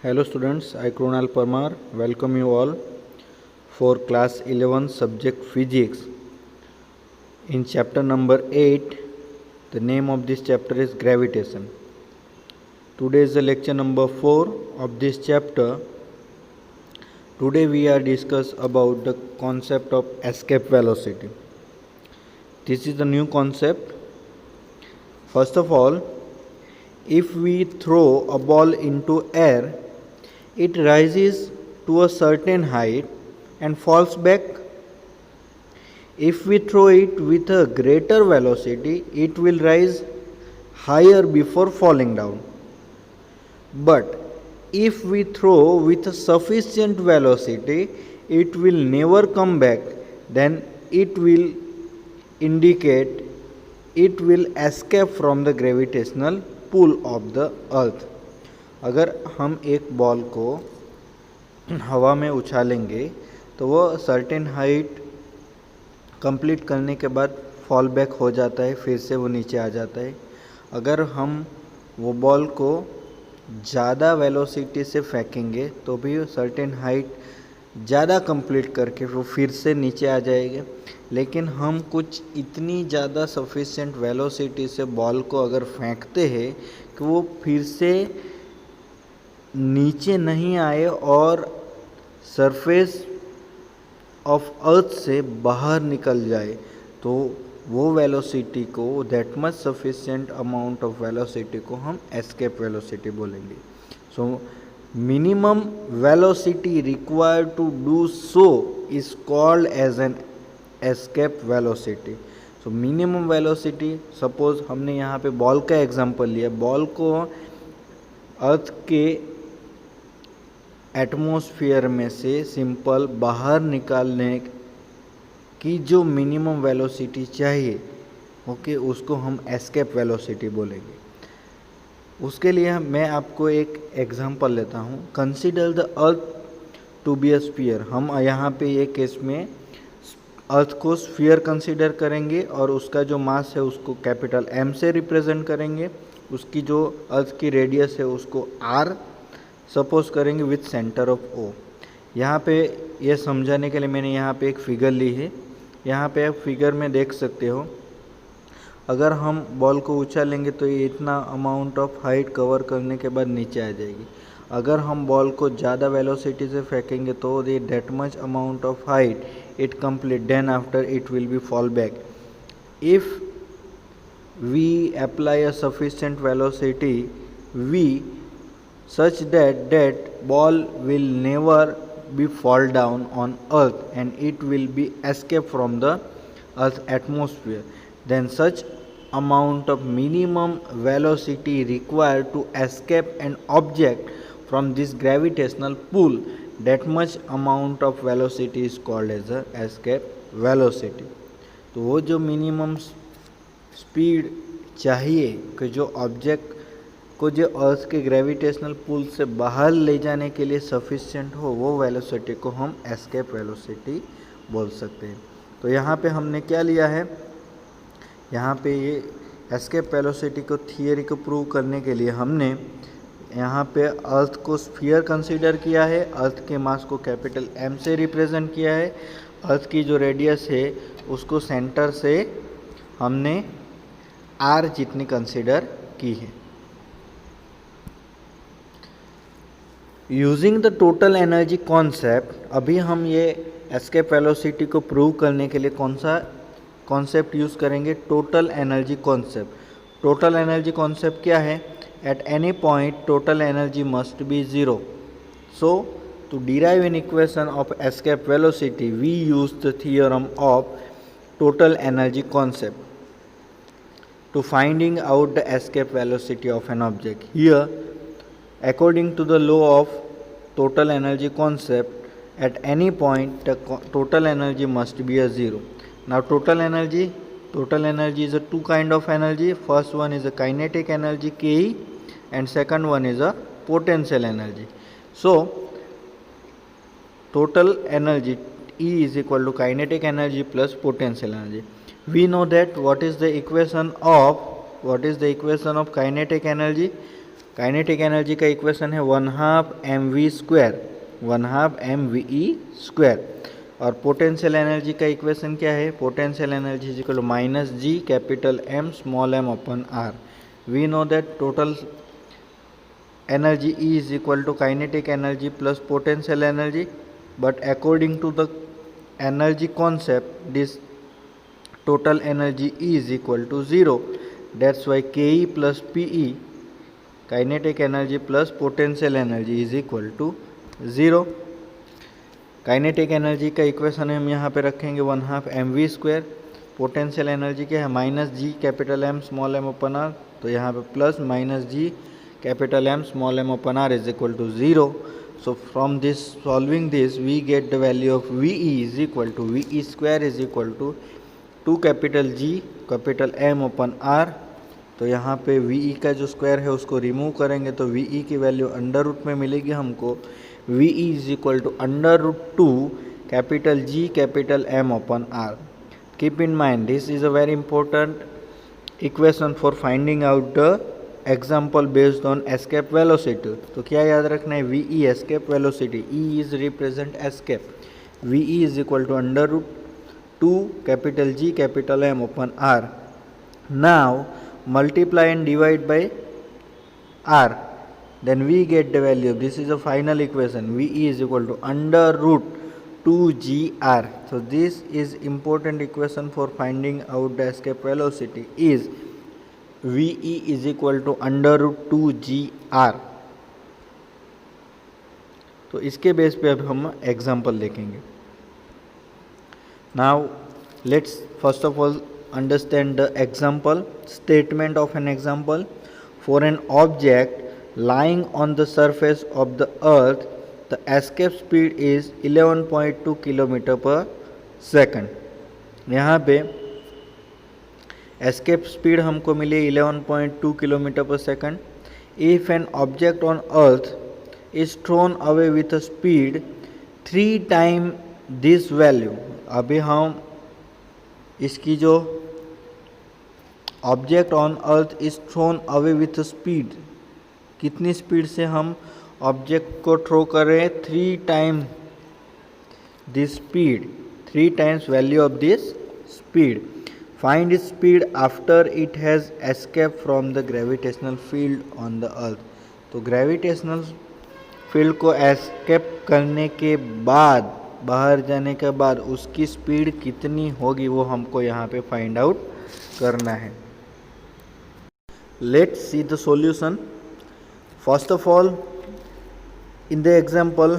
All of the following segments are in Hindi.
Hello students, I Krunal Parmar welcome you all for class 11 subject physics. In chapter number 8, the name of this chapter is gravitation. Today is the lecture number 4 of this chapter. Today we are discuss about the concept of escape velocity. This is the new concept. First of all, if we throw a ball into air, it rises to a certain height and falls back. If we throw it with a greater velocity, it will rise higher before falling down. But if we throw with a sufficient velocity, it will never come back. Then it will indicate it will escape from the gravitational pull of the earth. अगर हम एक बॉल को हवा में उछालेंगे तो वो सर्टेन हाइट कंप्लीट करने के बाद फॉल बैक हो जाता है, फिर से वो नीचे आ जाता है. अगर हम वो बॉल को ज़्यादा वेलोसिटी से फेंकेंगे तो भी सर्टेन हाइट ज़्यादा कंप्लीट करके वो फिर से नीचे आ जाएगा. लेकिन हम कुछ इतनी ज़्यादा सफिशिएंट वेलोसिटी से बॉल को अगर फेंकते हैं कि वो फिर से नीचे नहीं आए और सरफेस ऑफ अर्थ से बाहर निकल जाए, तो वो वेलोसिटी को, that much sufficient amount of velocity को हम एस्केप वेलोसिटी बोलेंगे. So minimum velocity required to do so is called as an escape velocity. So minimum velocity, suppose हमने यहाँ पे बॉल का एग्जांपल लिया, बॉल को अर्थ के एटमॉस्फेयर में से सिंपल बाहर निकालने की जो मिनिमम वेलोसिटी चाहिए, ओके, उसको हम एस्केप वेलोसिटी बोलेंगे. उसके लिए मैं आपको एक एग्जांपल लेता हूँ. Consider the earth to be a sphere. हम यहाँ पे ये केस में अर्थ को स्फीयर कंसीडर करेंगे और उसका जो मास है उसको कैपिटल M से रिप्रेजेंट करेंगे. उसकी जो अर्थ की रेडियस है उसको R सपोज करेंगे विथ सेंटर ऑफ O. यहाँ पे ये समझाने के लिए मैंने यहाँ पे एक फिगर ली है. यहाँ पे आप फिगर में देख सकते हो, अगर हम बॉल को उछालेंगे तो ये इतना अमाउंट ऑफ हाइट कवर करने के बाद नीचे आ जाएगी. अगर हम बॉल को ज़्यादा वेलोसिटी से फेंकेंगे तो ये that much amount of height it complete, then after it will be fall back. If we apply a sufficient velocity v such that ball will never be fall down on earth and it will be escape from the earth atmosphere, then such amount of minimum velocity required to escape an object from this gravitational pull, that much amount of velocity is called as a escape velocity. तो वो जो मिनिमम स्पीड चाहिए कि जो ऑब्जेक्ट को जो अर्थ के ग्रेविटेशनल पुल से बाहर ले जाने के लिए सफिशिएंट हो, वो वेलोसिटी को हम एस्केप वेलोसिटी बोल सकते हैं. तो यहाँ पे हमने क्या लिया है, यहाँ पे ये एस्केप वेलोसिटी को थियरी को प्रूव करने के लिए हमने यहाँ पे अर्थ को स्फीयर कंसीडर किया है, अर्थ के मास को कैपिटल M से रिप्रेजेंट किया है, अर्थ की जो रेडियस है उसको सेंटर से हमने R जितनी कंसीडर की है. Using the total energy concept, अभी हम ये एस्केप वेलोसिटी को प्रूव करने के लिए कौन सा कॉन्सेप्ट यूज़ करेंगे, total energy concept. Total energy concept क्या है, at any point total energy must be zero. So to derive an equation of escape velocity we use the theorem of total energy concept to finding out the escape velocity of an object. Here, according to the law of total energy concept, at any point the total energy must be a zero. Now total energy is a two kind of energy. First one is a kinetic energy Ke and second one is a potential energy. So total energy E is equal to kinetic energy plus potential energy. We know that what is the equation of kinetic energy. Kinetic energy का इक्वेशन है 1/2 mv स्क्वायर, 1/2 mve स्क्वायर। और पोटेंशियल एनर्जी का इक्वेशन क्या है? Potential energy is equal to minus G capital M small m upon r. We know that total energy E is equal to kinetic energy plus potential energy, but according to the energy concept, this total energy E is equal to 0. That's why Ke plus Pe, kinetic energy plus potential energy, is equal to 0. Kinetic energy का इक्वेशन हम यहाँ पे रखेंगे 1/2 mv स्क्वायर। पोटेंशियल एनर्जी क्या है? Minus G capital M small m upon r, तो यहाँ पे plus minus G capital M small m upon r is equal to 0. So from this, solving this, we get the value of VE is equal to VE square is equal to 2 capital G capital M upon R। तो यहाँ पे VE का जो स्क्वायर है उसको रिमूव करेंगे तो VE की वैल्यू अंडर रूट में मिलेगी हमको। VE is equal to under root 2 capital G capital M upon R। Keep in mind this is a very important equation for finding out the example based on escape velocity. तो क्या याद रखना है? V e escape velocity, e is represent escape, v e is equal to under root 2 capital G capital M upon r. Now multiply and divide by r, then we get the value, this is a final equation, v e is equal to under root 2 g r. So this is important equation for finding out the escape velocity is VE is equal to under root 2 g r. तो इसके बेस पे अब हम एग्जाम्पल देखेंगे। Now let's first of all understand the example. Statement of an example: for an object lying on the surface of the earth, the escape speed is 11.2 km per second। यहाँ पे एस्केप स्पीड हमको मिली 11.2 किलोमीटर पर second. If an object on earth is thrown away with a speed 3 time this value, अभी हम इसकी जो object on earth is thrown away with speed, कितनी स्पीड से हम ऑब्जेक्ट को थ्रो करें? 3 time this speed, 3 times value of this speed. Find its speed after it has escaped from the gravitational field on the earth। तो ग्रेविटेशनल फील्ड को एस्केप करने के बाद, बाहर जाने के बाद उसकी स्पीड कितनी होगी वो हमको यहाँ पे फाइंड आउट करना है। Let's see the solution. First of all in the example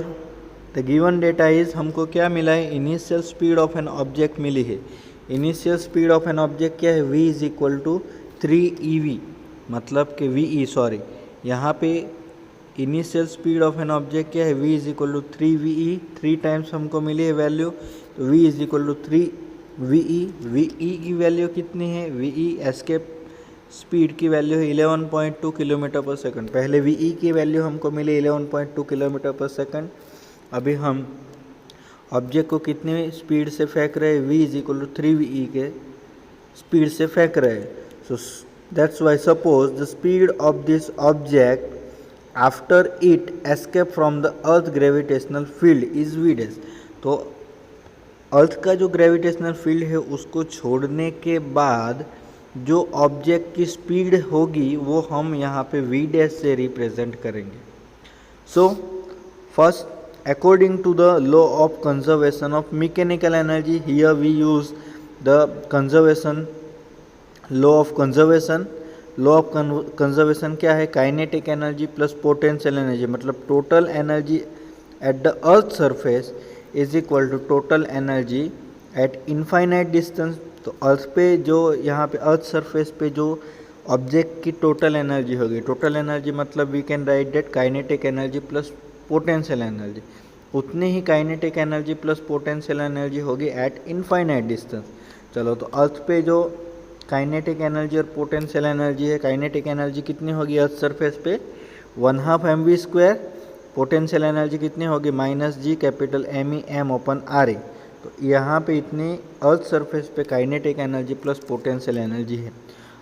the given data is, हमको क्या मिला है? Initial speed of an object मिली है। Initial speed of an object क्या है? v is equal to 3ev, मतलब कि यहाँ पे initial speed of an object क्या है? v is equal to 3ve, 3 times हमको मिली है वैल्यू, तो v is equal to 3ve। ve की वैल्यू कितनी है? ve एस्केप स्पीड की वैल्यू है 11.2 किलोमीटर पर सेकंड। पहले ve की वैल्यू हमको मिली 11.2 किलोमीटर पर सेकंड। अभी हम ऑब्जेक्ट को कितनी स्पीड से फेंक रहे हैं? v is equal to 3ve के स्पीड से फेंक रहे हैं। So that's why suppose the speed of this object after it escape from the earth gravitational field is v dash. तो अर्थ का जो ग्रेविटेशनल फील्ड है उसको छोड़ने के बाद जो ऑब्जेक्ट की स्पीड होगी वो हम यहाँ पे v डैश से रिप्रेजेंट करेंगे। So first, according to the law of conservation of mechanical energy, here we use the law of conservation। law of conservation क्या है? Kinetic energy plus potential energy, मतलब total energy at the earth surface is equal to total energy at infinite distance. तो अर्थ पे जो, यहाँ पे अर्थ सरफेस पे जो ऑब्जेक्ट की टोटल एनर्जी होगी, टोटल एनर्जी मतलब we can write that kinetic energy plus potential energy, उतनी ही kinetic energy plus potential energy होगी एट इनफाइनाइट डिस्टेंस। चलो, तो अर्थ पे जो काइनेटिक एनर्जी और पोटेंशियल एनर्जी है, काइनेटिक एनर्जी कितनी होगी अर्थ सरफेस पे? 1/2 mv स्क्वायर। पोटेंशियल एनर्जी कितनी होगी? Minus G capital M E M upon R A. तो यहाँ पे इतनी अर्थ सरफेस पे kinetic energy plus potential energy है।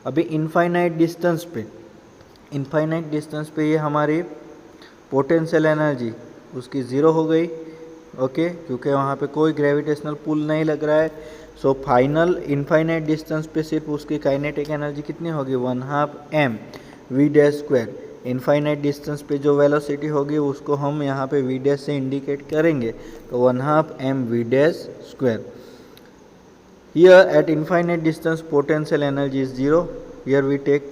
अभी इनफाइनाइट डिस्टेंस पे इनफाइनाइट डिस्टेंस पे ये हमारी पोटेंशियल एनर्जी उसकी ज़ीरो हो गई, ओके, क्योंकि वहाँ पे कोई ग्रेविटेशनल पुल नहीं लग रहा है। सो फाइनल इनफाइनाइट डिस्टेंस पे सिर्फ उसकी काइनेटिक एनर्जी कितनी होगी, 1/2 m v dash square. Infinite distance पे जो वेलोसिटी होगी उसको हम यहाँ पे v डैश से इंडिकेट करेंगे, तो 1/2 m v dash square. Here at infinite distance potential energy is 0. Here we take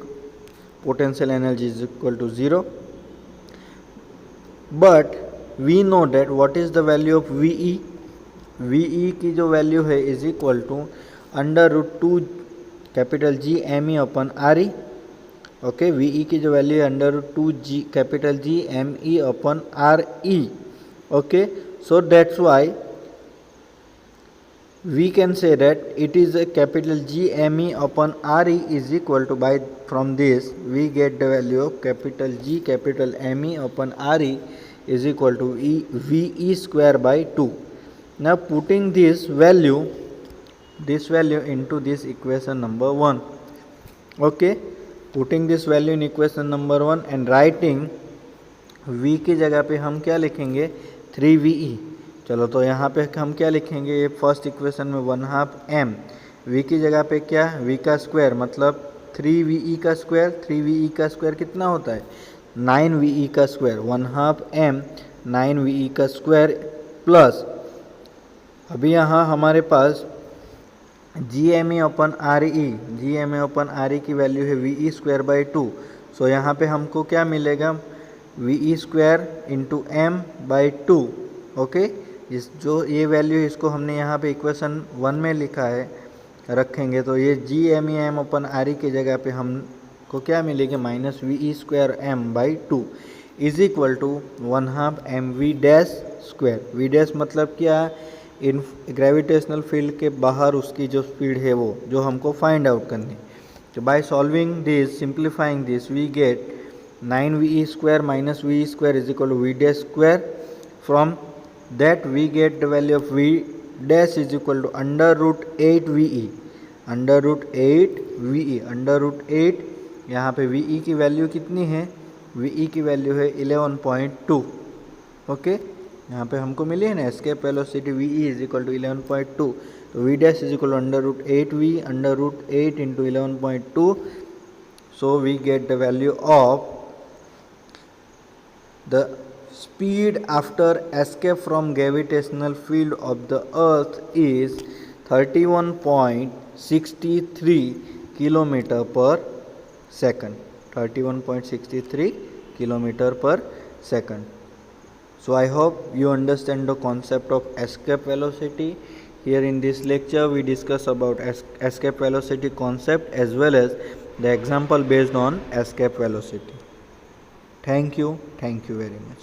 potential energy is equal to 0. But we know that what is the value of VE? VE की जो वैल्यू है is equal to √2 capital G ME upon RE. Okay, VE की जो वैल्यू है √2 G capital G ME upon RE. Okay, so that's why we can say that it is a capital G ME upon RE is equal to, by from this we get the value of capital G capital ME upon RE is equal to VE square by 2. Now putting this value into this equation number 1. Okay, putting this value in equation number 1 and writing V की जगह पे हम क्या लिखेंगे, 3VE. चलो तो यहाँ पे हम क्या लिखेंगे, ये फर्स्ट इक्वेशन में 1/2 m, v की जगह पे क्या, v का स्क्वायर मतलब 3VE का स्क्वायर। 3VE का स्क्वायर कितना होता है, 9VE का स्क्वायर, 1/2 m 9VE का स्क्वायर प्लस अभी यहाँ हमारे पास GME अपन RE की वैल्यू है VE स्क्वायर बाई 2। सो यहाँ पे हमको क्या मिलेगा, VE square into m by 2। Okay, इस जो ये वैल्यू इसको हमने यहाँ पे इक्वेशन 1 में लिखा है रखेंगे, तो ये GME m अपन RE की जगह पे हमको क्या मिलेगी, माइनस VE square m by 2 is equal to 1/2 m v dash square. v dash मतलब क्या, इन ग्रेविटेशनल फील्ड के बाहर उसकी जो स्पीड है वो जो हमको फाइंड आउट करनी। तो by solving this, simplifying this, we get 9VE square minus VE square is equal to v dash square. From that we get the value of v dash is equal to √8VE, √8 यहाँ पे VE की वैल्यू कितनी है, VE की वैल्यू है 11.2। ओके, यहाँ पे हमको मिली है ना escape velocity VE is equal to 11.2, तो v dash is equal to √8V √8 into 11.2। So we get the value of the speed after escape from gravitational field of the earth is 31.63 kilometer per second, 31.63 kilometer per second. So I hope you understand the concept of escape velocity. Here in this lecture we discuss about escape velocity concept as well as the example based on escape velocity. Thank you very much.